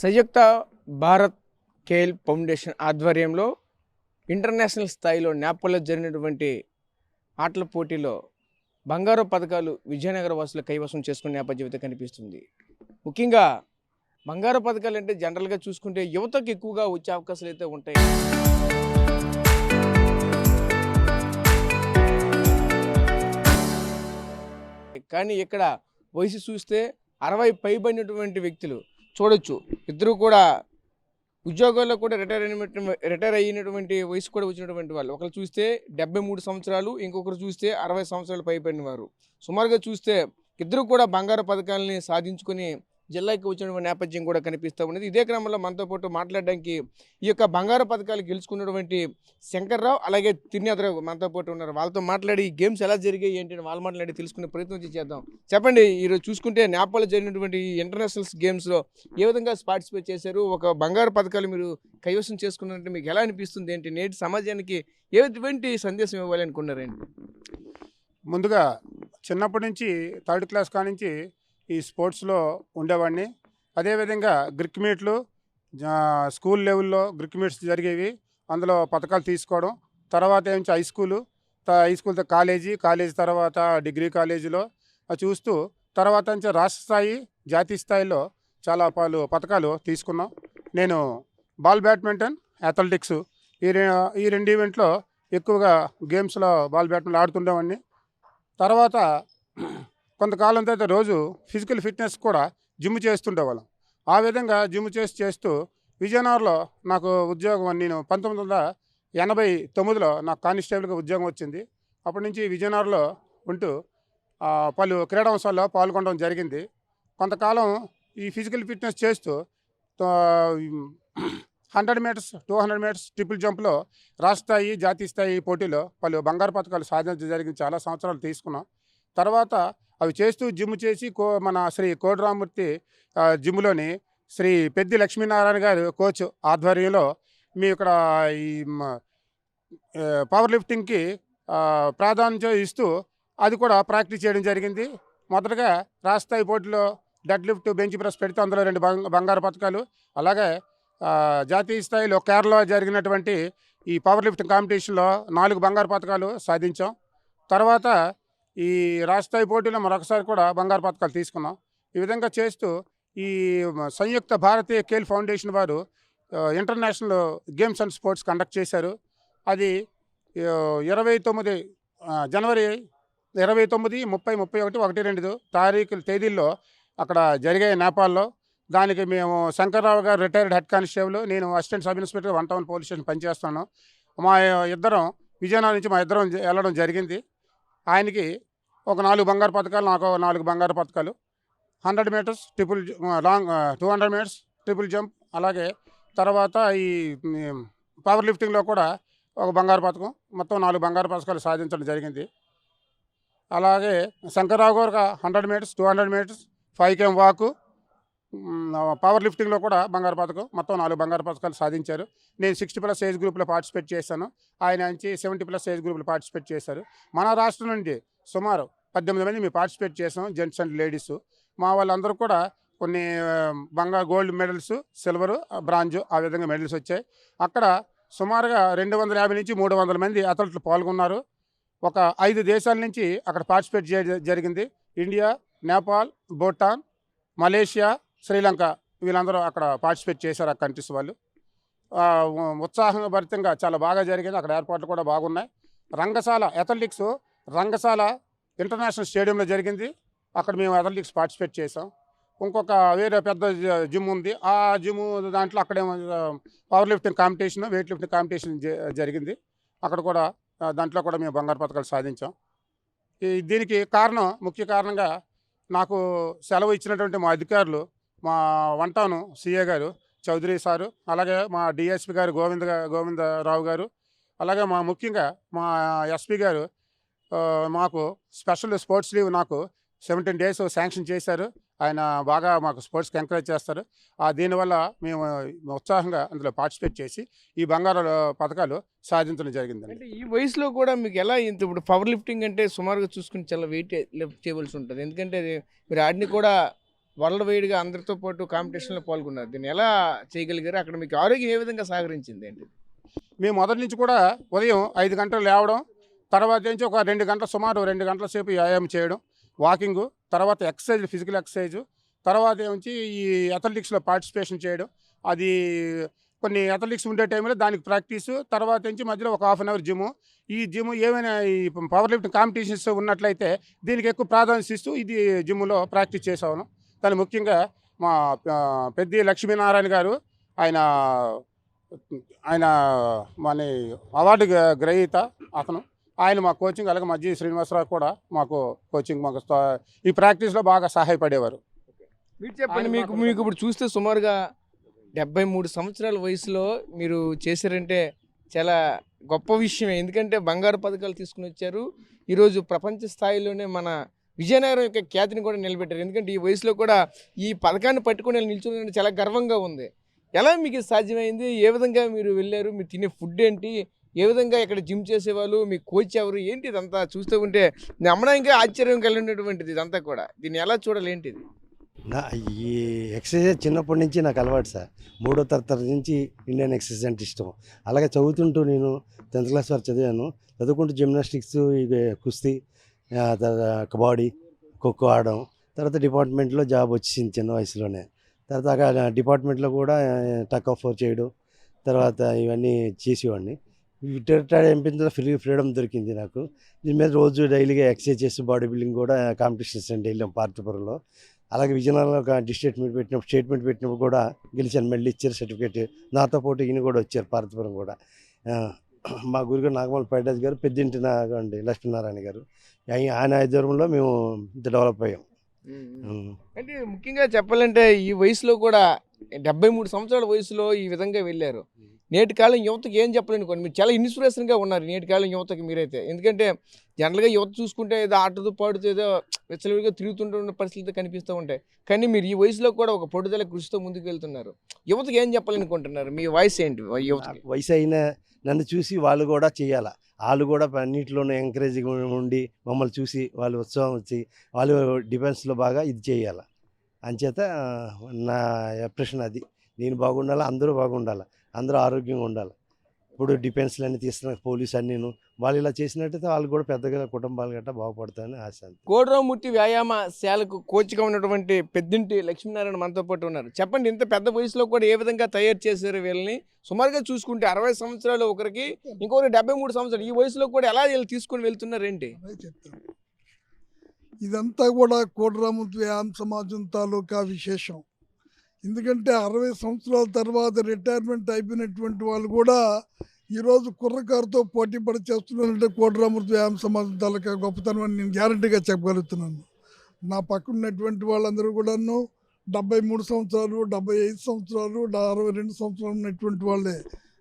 సంయుక్త Bharat Khel foundation ఆధ్వర్యంలో international స్థాయిలో నేపాల్లో జరిగినటువంటి ఆటల పోటీలో బంగారు పథకాలు విజయనగర వాసులు కైవసం చేసుకునే నేపథ్యం అయితే కనిపిస్తుంది. ముఖ్యంగా బంగారు పథకాలు అంటే జనరల్గా చూసుకుంటే యువతకు ఎక్కువగా వచ్చే అవకాశాలు అయితే ఉంటాయి. కానీ ఇక్కడ వయసు చూస్తే 60 పైబడినటువంటి వ్యక్తులు చూడొచ్చు. ఇద్దరు కూడా ఉద్యోగాల్లో కూడా రిటైర్ అయినటువంటి వయసు కూడా వచ్చినటువంటి వాళ్ళు. ఒకరు చూస్తే 73 సంవత్సరాలు, ఇంకొకరు చూస్తే 60 సంవత్సరాలు పైబడిన వారు. సుమారుగా చూస్తే ఇద్దరు కూడా బంగారు పథకాలని సాధించుకొని జిల్లాకి వచ్చినటువంటి నేపథ్యం కూడా కనిపిస్తూ ఉన్నది. ఇదే క్రమంలో మనతో పాటు మాట్లాడడానికి ఈ యొక్క బంగారు పథకాలు గెలుచుకున్నటువంటి శంకర్రావు అలాగే తిరునాథరావు మనతో పాటు ఉన్నారు. వాళ్ళతో మాట్లాడి ఈ గేమ్స్ ఎలా జరిగాయి ఏంటి అని వాళ్ళు మాట్లాడి తెలుసుకునే ప్రయత్నం చేద్దాం. చెప్పండి, ఈరోజు చూసుకుంటే నేపాల్లో జరిగినటువంటి ఇంటర్నేషనల్ గేమ్స్లో ఏ విధంగా పార్టిసిపేట్ చేశారు? ఒక బంగారు పథకాలు మీరు కైవసం చేసుకున్నారంటే మీకు ఎలా అనిపిస్తుంది ఏంటి? నేటి సమాజానికి ఎటువంటి సందేశం ఇవ్వాలి అనుకున్నారండి? ముందుగా చిన్నప్పటి నుంచి థర్డ్ క్లాస్ కానించి ఈ స్పోర్ట్స్లో ఉండేవాడిని. అదేవిధంగా గ్రిక్ మీట్లు స్కూల్ లెవెల్లో గ్రిక్ మీట్స్ జరిగేవి, అందులో పథకాలు తీసుకోవడం. తర్వాత ఏమించి హై స్కూల్ తర్వాత కాలేజీ తర్వాత డిగ్రీ కాలేజీలో చూస్తూ తర్వాత నుంచి రాష్ట్ర స్థాయి జాతీయ స్థాయిలో చాలా పథకాలు తీసుకున్నాం. నేను బాల్ బ్యాడ్మింటన్, అథ్లెటిక్స్ ఈ రెండు ఈవెంట్లో ఎక్కువగా గేమ్స్లో బాల్ బ్యాడ్మింటన్ ఆడుతుండేవాడిని. తర్వాత కొంతకాలం తర్వాత రోజు ఫిజికల్ ఫిట్నెస్ కూడా జిమ్ చేస్తుండేవాళ్ళం. ఆ విధంగా జిమ్ చేస్తూ విజయనగరంలో నాకు ఉద్యోగం, నేను 1989లో నాకు కానిస్టేబుల్గా ఉద్యోగం వచ్చింది. అప్పటి నుంచి విజయనగరంలో ఉంటూ పలు క్రీడాంశాల్లో పాల్గొనడం జరిగింది. కొంతకాలం ఈ ఫిజికల్ ఫిట్నెస్ చేస్తూ 100 మీటర్స్, 200 మీటర్స్ ట్రిపుల్ జంప్లో రాష్ట్ర స్థాయి జాతీయ స్థాయి పోటీలో పలు బంగారు పథకాలు సాధించడం జరిగింది. చాలా సంవత్సరాలు తీసుకున్నాం. తర్వాత అవి చేస్తూ జిమ్ చేసి మన శ్రీ కోడిరామూర్తి జిమ్లోని శ్రీ పెద్ది లక్ష్మీనారాయణ గారు కోచ్ ఆధ్వర్యంలో మీ ఇక్కడ ఈ పవర్ లిఫ్టింగ్కి ప్రాధాన్యత ఇస్తూ అది కూడా ప్రాక్టీస్ చేయడం జరిగింది. మొదటగా రాష్ట్ర స్థాయి పోటీలో డెడ్ లిఫ్ట్, బెంచ్ ప్రెస్ పెడితే అందులో 2 బంగారు పథకాలు, అలాగే జాతీయ స్థాయిలో కేరళ జరిగినటువంటి ఈ పవర్ లిఫ్టింగ్ కాంపిటీషన్లో 4 బంగారు పథకాలు సాధించాం. తర్వాత ఈ రాష్ట్ర స్థాయి పోటీలో మరొకసారి కూడా బంగారు పథకాలు తీసుకున్నాం. ఈ విధంగా చేస్తూ ఈ సంయుక్త భారతీయ ఖేల్ ఫౌండేషన్ వారు international games and sports conduct చేశారు. అది 29 జనవరి 29, 30, 31, 1, 2 తేదీల్లో అక్కడ జరిగాయి నేపాల్లో. దానికి మేము శంకర్రావు గారు రిటైర్డ్ హెడ్ కానిస్టేబుల్, నేను assistant sub inspector 1 town police station పనిచేస్తున్నాను. మా ఇద్దరం విజయనగరం నుంచి వెళ్ళడం జరిగింది. ఆయనకి ఒక 4 బంగారు పథకాలు, నాకు 4 బంగారు పథకాలు. 100 metres triple long, 200 metres triple jump, అలాగే తర్వాత ఈ పవర్ లిఫ్టింగ్లో కూడా ఒక బంగారు పథకం, మొత్తం 4 బంగారు పథకాలు సాధించడం జరిగింది. అలాగే శంకర్రావు గారు 100 మీటర్స్, 200 మీటర్స్, 5 km వాకు, పవర్ లిఫ్టింగ్లో కూడా బంగారు పథకం, మొత్తం 4 బంగారు పథకాలు సాధించారు. నేను 60+ ఏజ్ గ్రూప్లో పార్టిసిపేట్ చేశాను. ఆయన నుంచి 70+ ఏజ్ గ్రూప్లో పార్టిసిపేట్ చేశారు. మన రాష్ట్రం నుండి సుమారు 18 మంది మేము పార్టిసిపేట్ చేసాం, జెంట్స్ అండ్ లేడీస్. మా వాళ్ళందరూ కూడా కొన్ని గోల్డ్ మెడల్స్, సిల్వరు, బ్రాంజు ఆ విధంగా మెడల్స్ వచ్చాయి. అక్కడ సుమారుగా 250 నుంచి 300 మంది అథ్లెట్లు పాల్గొన్నారు. ఒక 5 దేశాల నుంచి అక్కడ పార్టిసిపేట్ జరిగింది. ఇండియా, నేపాల్, భూటాన్, మలేషియా, శ్రీలంక వీళ్ళందరూ అక్కడ పార్టిసిపేట్ చేశారు. ఆ కంట్రీస్ వాళ్ళు ఉత్సాహభరితంగా చాలా బాగా జరిగింది. అక్కడ ఏర్పాట్లు కూడా బాగున్నాయి. రంగశాల అథ్లెటిక్స్ రంగశాల ఇంటర్నేషనల్ స్టేడియంలో జరిగింది. అక్కడ మేము అథ్లెటిక్స్ పార్టిసిపేట్ చేసాం. ఇంకొక వేరే పెద్ద జిమ్ ఉంది. ఆ జిమ్ దాంట్లో అక్కడేమో power lifting competition, weight lifting competition జరిగింది. అక్కడ కూడా దాంట్లో కూడా మేము బంగారు పథకాలు సాధించాం. దీనికి ముఖ్య కారణంగా నాకు సెలవు ఇచ్చినటువంటి మా అధికారులు, మా 1 టౌన్ సిఏ గారు చౌదరి సారు, అలాగే మా డిఎస్పి గారు గోవిందరావు గారు, అలాగే ముఖ్యంగా మా ఎస్పీ గారు మాకు స్పెషల్ స్పోర్ట్స్ లీవ్ నాకు 17 days శాంక్షన్ చేశారు. ఆయన బాగా మాకు స్పోర్ట్స్కి ఎంకరేజ్ చేస్తారు. దీనివల్ల మేము ఉత్సాహంగా అందులో పార్టిసిపేట్ చేసి ఈ బంగారు పథకాలు సాధించడం జరిగిందండి. అంటే ఈ వయసులో కూడా మీకు ఎలా ఇప్పుడు పవర్ లిఫ్టింగ్ అంటే సుమారుగా చూసుకుని చాలా వెయిట్ లిఫ్ట్ చేయవలసి ఉంటుంది. ఎందుకంటే అది మీరు ఆడిని కూడా వరల్డ్ వైడ్గా అందరితో పాటు కాంపిటీషన్లో పాల్గొన్నారు. దీన్ని ఎలా చేయగలిగారు? అక్కడ మీకు ఆరోగ్యం ఏ విధంగా సహకరించింది ఏంటి? మేము మొదటి నుంచి కూడా ఉదయం 5 గంటలు లేవడం, తర్వాత నుంచి ఒక 2 గంటల సుమారు 2 గంటల సేపు వ్యాయామం చేయడం, వాకింగు, తర్వాత ఎక్సర్సైజ్, ఫిజికల్ ఎక్సర్సైజు, తర్వాత ఏమొచ్చి ఈ అథ్లెటిక్స్లో పార్టిసిపేషన్ చేయడం. అది కొన్ని అథ్లెటిక్స్ ఉండే టైంలో దానికి ప్రాక్టీసు, తర్వాత నుంచి మధ్యలో ఒక హాఫ్ అన్ అవర్ జిమ్ము. ఈ జిమ్ ఏమైనా ఈ పవర్ లిఫ్టింగ్ కాంపిటీషన్స్ ఉన్నట్లయితే దీనికి ఎక్కువ ప్రాధాన్యత ఇస్తూ ఇది జిమ్లో ప్రాక్టీస్ చేసాను. దాని ముఖ్యంగా మా పెద్ది లక్ష్మీనారాయణ గారు, ఆయన ఆయన మన అవార్డు గ్రహీత అతను. ఆయన మా కోచింగ్, అలాగే మధ్య శ్రీనివాసరావు కూడా మాకు కోచింగ్, మాకు ఈ ప్రాక్టీస్లో బాగా సహాయపడేవారు. మీరు చెప్పండి, మీకు మీకు ఇప్పుడు చూస్తే సుమారుగా 73 సంవత్సరాల వయసులో మీరు చేశారంటే చాలా గొప్ప విషయమే. ఎందుకంటే బంగారు పథకాలు తీసుకుని వచ్చారు. ఈరోజు ప్రపంచ స్థాయిలోనే మన విజయనగరం యొక్క ఖ్యాతిని కూడా నిలబెట్టారు. ఎందుకంటే ఈ వయసులో కూడా ఈ పథకాన్ని పట్టుకొని నిల్చుని చాలా గర్వంగా ఉంది. ఎలా మీకు ఇది సాధ్యమైంది? ఏ విధంగా మీరు వెళ్ళారు? మీరు తినే ఫుడ్ ఏంటి? ఏ విధంగా ఇక్కడ జిమ్ చేసేవాళ్ళు? మీ కోచ్ ఎవరు? ఏంటి ఇదంతా చూస్తూ ఉంటే నమ్మడానికి ఆశ్చర్యం కలిగినటువంటిది ఇదంతా కూడా. దీన్ని ఎలా చూడాలి ఏంటిది? ఈ ఎక్సర్సైజ్ చిన్నప్పటి నుంచి నాకు అలవాటు సార్. 3వ తరగతి నుంచి ఇండియన్ ఎక్సర్సైజ్ అంటే ఇష్టం. అలాగే చదువుతుంటూ నేను 10th క్లాస్ వరకు చదివాను. చదువుకుంటూ జిమ్నాస్టిక్స్, కుస్తీ, కబడ్డీ, ఖోఖో ఆడడం. తర్వాత డిపార్ట్మెంట్లో జాబ్ వచ్చింది చిన్న వయసులోనే. తర్వాత డిపార్ట్మెంట్లో కూడా టగ్ ఆఫ్ వార్ చేయడం, తర్వాత ఇవన్నీ చేసేవాడిని. రిటైర్డ్ అయిపోయిన ఫ్రీడమ్ దొరికింది నాకు. దీని మీద రోజు డైలీగా ఎక్సర్సైజ్ చేసి బాడీ బిల్డింగ్ కూడా కాంపిటీషన్స్ అండి వెళ్ళాం పార్టీపురంలో. అలాగే విజయనగరంలో ఒక స్టేట్ మీట్ పెట్టినప్పుడు కూడా గెలిచాను. మళ్ళీ ఇచ్చారు సర్టిఫికేట్. నాతో పాటు ఈయన కూడా వచ్చారు పార్టీపురం కూడా. మా గురుగారు నాగమల్ పైడాజ్ గారు, పెద్దింటి నాగండి లక్ష్మీనారాయణ గారు, ఆయన ఆధ్వర్యంలో మేము డెవలప్ అయ్యాం. అంటే ముఖ్యంగా చెప్పాలంటే ఈ వయసులో కూడా 73 సంవత్సరాల వయసులో ఈ విధంగా వెళ్ళారు. నేటి కాలం యువతకి ఏం చెప్పలేనుకోండి, మీరు చాలా ఇన్స్పిరేషన్గా ఉన్నారు నేటి కాలం యువతకి మీరైతే. ఎందుకంటే జనరల్గా యువత చూసుకుంటే ఏదో ఆటతో పాడుతూ ఏదో విచ్చలవిడిగా తిరుగుతుంటున్న పరిస్థితులు కనిపిస్తూ ఉంటాయి. కానీ మీరు ఈ వయసులో కూడా ఒక పట్టుదల కృషితో ముందుకు వెళ్తున్నారు. యువతకి ఏం చెప్పాలనుకుంటున్నారు? మీ వాయిస్ ఏంటి యువతకి? వయసు అయినా నన్ను చూసి వాళ్ళు కూడా చేయాలా. వాళ్ళు కూడా అన్నింటిలోనే ఎంకరేజింగ్ ఉండి మమ్మల్ని చూసి వాళ్ళు ఉత్సాహం వచ్చి వాళ్ళు డిఫెన్స్లో బాగా ఇది చేయాలి. అంచేత నా ఎప్రెషన్ అది. నేను బాగుండాలి, అందరూ బాగుండాలి, అందరూ ఆరోగ్యంగా ఉండాలి. ఇప్పుడు డిఫెన్స్లు అన్నీ తీస్తున్న పోలీసు అన్నీను వాళ్ళు ఇలా చేసినట్టయితే వాళ్ళు కూడా పెద్దగా కుటుంబాలు గట్రా బాగుపడతాయని ఆశ. కోడరామూర్తి వ్యాయామశాలకు కోచ్గా ఉన్నటువంటి పెద్దింటి లక్ష్మీనారాయణ మనతో పాటు ఉన్నారు. చెప్పండి, ఇంత పెద్ద వయసులో కూడా ఏ విధంగా తయారు చేశారు వీళ్ళని? సుమారుగా చూసుకుంటే 60 సంవత్సరాలు ఒకరికి, ఇంకొకరికి 73 సంవత్సరాలు. ఈ వయసులో కూడా ఎలా వీళ్ళు తీసుకొని వెళ్తున్నారు ఏంటి? ఇదంతా కూడా కోడరామూర్తి వ్యాయామ సమాజం తాలూకా విశేషం. ఎందుకంటే 60 సంవత్సరాల తర్వాత రిటైర్మెంట్ అయిపోయినటువంటి వాళ్ళు కూడా ఈరోజు కుర్రకారుతో పోటీ పడి చేస్తున్నారంటే కోడరామూర్తి వ్యాయామ సమాజం తాలూకా గొప్పతనం అని నేను గ్యారంటీగా చెప్పగలుగుతున్నాను. నా పక్కన ఉన్నటువంటి వాళ్ళందరూ కూడాను 73 సంవత్సరాలు, 75 సంవత్సరాలు, 62 సంవత్సరాలు ఉన్నటువంటి వాళ్ళే.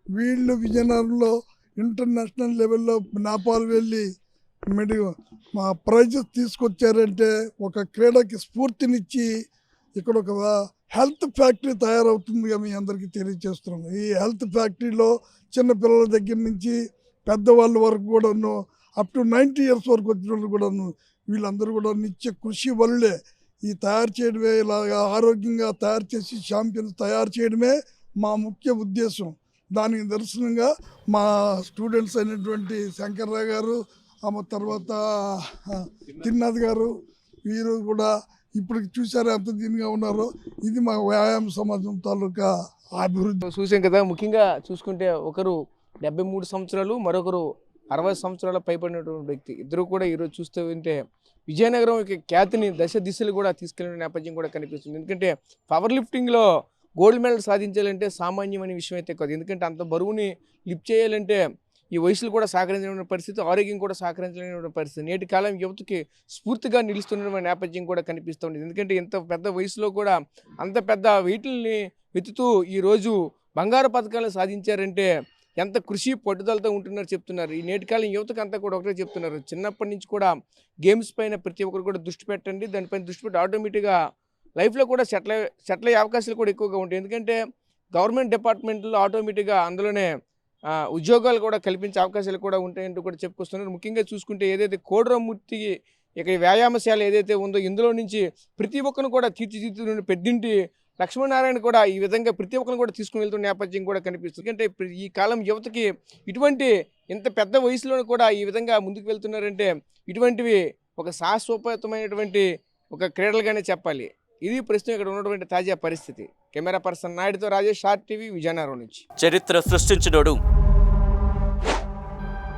వీళ్ళు విజయనగరంలో ఇంటర్నేషనల్ లెవెల్లో నేపాల్ వెళ్ళి మా ప్రైజెస్ తీసుకొచ్చారంటే ఒక క్రీడకి స్ఫూర్తినిచ్చి ఇక్కడ ఒక హెల్త్ ఫ్యాక్టరీ తయారవుతుందిగా మీ అందరికీ తెలియజేస్తున్నాం. ఈ హెల్త్ ఫ్యాక్టరీలో చిన్నపిల్లల దగ్గర నుంచి పెద్దవాళ్ళ వరకు కూడాను అప్ టు 90 ఇయర్స్ వరకు వచ్చిన వాళ్ళు కూడాను వీళ్ళందరూ కూడా నిత్య కృషి వల్లే ఈ తయారు చేయడమే, ఇలాగా ఆరోగ్యంగా తయారు చేసి ఛాంపియన్స్ తయారు చేయడమే మా ముఖ్య ఉద్దేశం. దానికి దర్శనంగా మా స్టూడెంట్స్ అయినటువంటి శంకర్రావు గారు, ఆమె తర్వాత తిరునాథ్ గారు, వీరు కూడా ఇప్పుడు చూసారు ఎంత దీనిగా ఉన్నారో. ఇది మా వ్యాయామ సమాజం తాలూకా అభివృద్ధి. చూసాం కదా, ముఖ్యంగా చూసుకుంటే ఒకరు 73 సంవత్సరాలు, మరొకరు 60 సంవత్సరాల పైబడినటువంటి వ్యక్తి. ఇద్దరు కూడా ఈరోజు చూస్తూ ఉంటే విజయనగరం యొక్క ఖ్యాతిని దశ దిశలు కూడా తీసుకెళ్లిన నేపథ్యం కూడా కనిపిస్తుంది. ఎందుకంటే పవర్ లిఫ్టింగ్లో గోల్డ్ మెడల్ సాధించాలంటే సామాన్యమైన విషయం అయితే కాదు. ఎందుకంటే అంత బరువుని లిఫ్ట్ చేయాలంటే ఈ వయసులు కూడా సహకరించలేని పరిస్థితి, ఆరోగ్యం కూడా సహకరించలేని పరిస్థితి. నేటి కాలం యువతకి స్ఫూర్తిగా నిలుస్తున్న నేపథ్యం కూడా కనిపిస్తుంది. ఎందుకంటే ఇంత పెద్ద వయసులో కూడా అంత పెద్ద వెయిట్లని ఎత్తుతూ ఈరోజు బంగారు పథకాలు సాధించారంటే ఎంత కృషి పట్టుదలతో ఉంటున్నారు చెప్తున్నారు. ఈ నేటి కాలం యువతకు అంతా కూడా ఒకటే చెప్తున్నారు, చిన్నప్పటి నుంచి కూడా గేమ్స్ పైన ప్రతి ఒక్కరు కూడా దృష్టి పెట్టండి. దానిపైన దృష్టి పెట్టి ఆటోమేటిక్గా లైఫ్లో కూడా సెటిల్ అయ్యే అవకాశాలు కూడా ఎక్కువగా ఉంటాయి. ఎందుకంటే గవర్నమెంట్ డిపార్ట్మెంట్లో ఆటోమేటిక్గా అందులోనే ఉద్యోగాలు కూడా కల్పించే అవకాశాలు కూడా ఉంటాయంటూ కూడా చెప్పుకొస్తున్నారు. ముఖ్యంగా చూసుకుంటే ఏదైతే కోడరామూర్తి ఇక్కడ ఈ వ్యాయామశాల ఏదైతే ఉందో ఇందులో నుంచి ప్రతి ఒక్కరిని కూడా తీర్చిదిద్దుతున్న పెద్దింటి లక్ష్మీనారాయణ కూడా ఈ విధంగా ప్రతి ఒక్కరిని కూడా తీసుకుని వెళ్తున్న నేపథ్యం కూడా కనిపిస్తుంది. అంటే ఈ కాలం యువతకి ఇటువంటి ఇంత పెద్ద వయసులో కూడా ఈ విధంగా ముందుకు వెళ్తున్నారంటే ఇటువంటివి ఒక సాహసోపేతమైనటువంటి ఒక క్రీడలుగానే చెప్పాలి. ఇది ప్రస్తుతం ఇక్కడ ఉన్నటువంటి తాజా పరిస్థితి. కెమెరా పర్సన్ నాయుడుతో రాజేష్, RTV, విజయనగరం నుంచి. చరిత్ర సృష్టించినోడు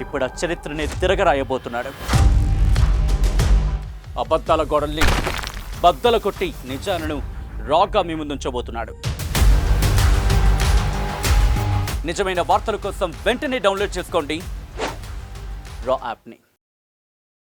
ఇప్పుడు ఆ చరిత్రని తిరగరాయబోతున్నాడు. అబద్ధాల గోడల్ని బద్దల కొట్టి నిజాలను రాగా మీ ముందుంచబోతున్నాడు. నిజమైన వార్తల కోసం వెంటనే డౌన్లోడ్ చేసుకోండి రా యాప్ని.